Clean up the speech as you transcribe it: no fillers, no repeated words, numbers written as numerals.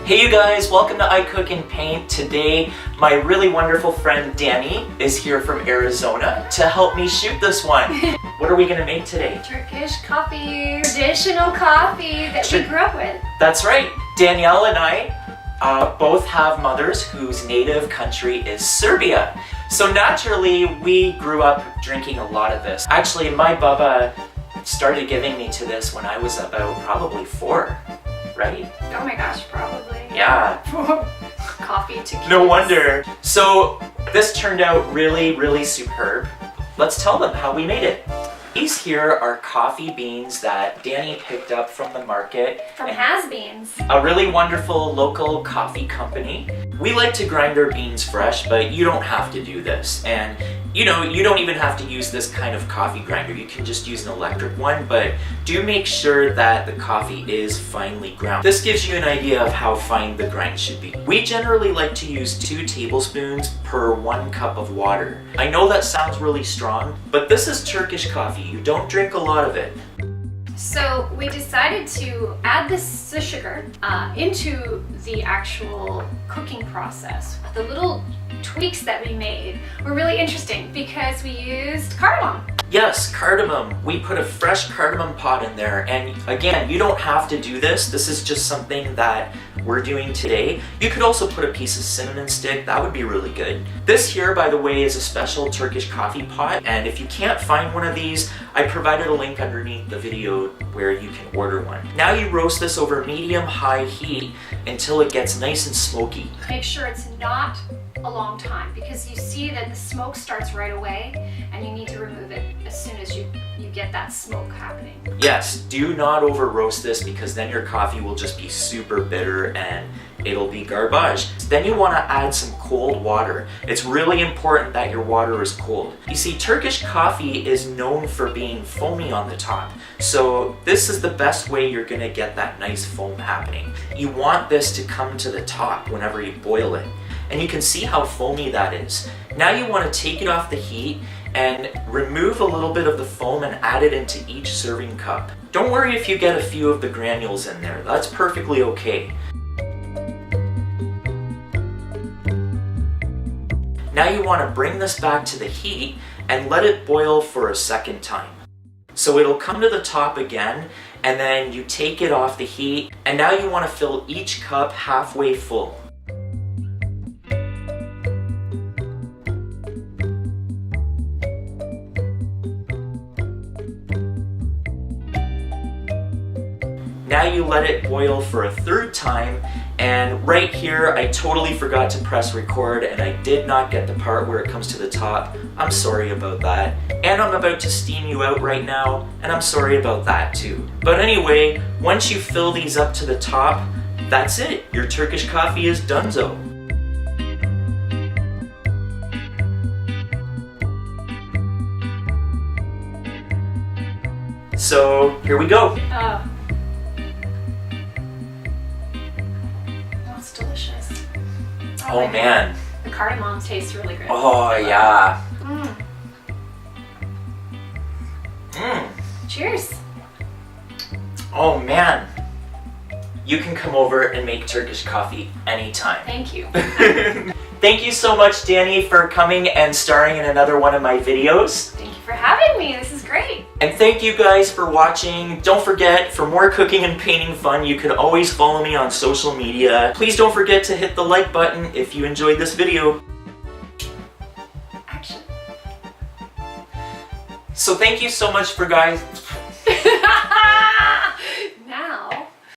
Hey you guys, welcome to I Cook and Paint. Today, my really wonderful friend Danny is here from Arizona to help me shoot this one. What are we gonna make today? Turkish coffee, traditional coffee that we grew up with. That's right. Danielle and I both have mothers whose native country is Serbia. So naturally, we grew up drinking a lot of this. Actually, my bubba started giving me to this when I was about probably 4, right? Oh my gosh, probably. Yeah. Coffee to kids. No wonder. So this turned out really, really superb. Let's tell them how we made it. These here are coffee beans that Danny picked up from the market. From Has-Beans. A really wonderful local coffee company. We like to grind our beans fresh, but you don't have to do this. And you know, you don't even have to use this kind of coffee grinder. You can just use an electric one, but do make sure that the coffee is finely ground. This gives you an idea of how fine the grind should be. We generally like to use 2 tablespoons per 1 cup of water. I know that sounds really strong, but this is Turkish coffee. You don't drink a lot of it. So we decided to add the sugar into the actual cooking process. The little tweaks that we made were really interesting because we used cardamom. Yes, cardamom. We put a fresh cardamom pod in there, and again, you don't have to do this. This is just something that we're doing today. You could also put a piece of cinnamon stick. That would be really good. This here, by the way, is a special Turkish coffee pot, and if you can't find one of these, I provided a link underneath the video where you can order one. Now you roast this over medium-high heat until it gets nice and smoky. Make sure it's not a long time because you see that the smoke starts right away and you need to remove it as soon as you get that smoke happening. Yes, do not over roast this because then your coffee will just be super bitter and it'll be garbage. Then you want to add some cold water. It's really important that your water is cold. You see, Turkish coffee is known for being foamy on the top. So this is the best way you're going to get that nice foam happening. You want this to come to the top whenever you boil it. And you can see how foamy that is. Now you want to take it off the heat and remove a little bit of the foam and add it into each serving cup. Don't worry if you get a few of the granules in there. That's perfectly okay. Now you want to bring this back to the heat and let it boil for a second time. So it'll come to the top again, and then you take it off the heat, and now you want to fill each cup halfway full. Now you let it boil for a 3rd time, and right here I totally forgot to press record and I did not get the part where it comes to the top. I'm sorry about that. And I'm about to steam you out right now, and I'm sorry about that too. But anyway, once you fill these up to the top, that's it. Your Turkish coffee is donezo. So here we go. Delicious. Oh man. The cardamom tastes really good. Oh yeah. Cheers. Oh man. You can come over and make Turkish coffee anytime. Thank you. Thank you so much, Danny, for coming and starring in another one of my videos. Thank you for having me. This is great. And thank you guys for watching. Don't forget, for more cooking and painting fun, you can always follow me on social media. Please don't forget to hit the like button if you enjoyed this video. Action. So thank you so much for guys.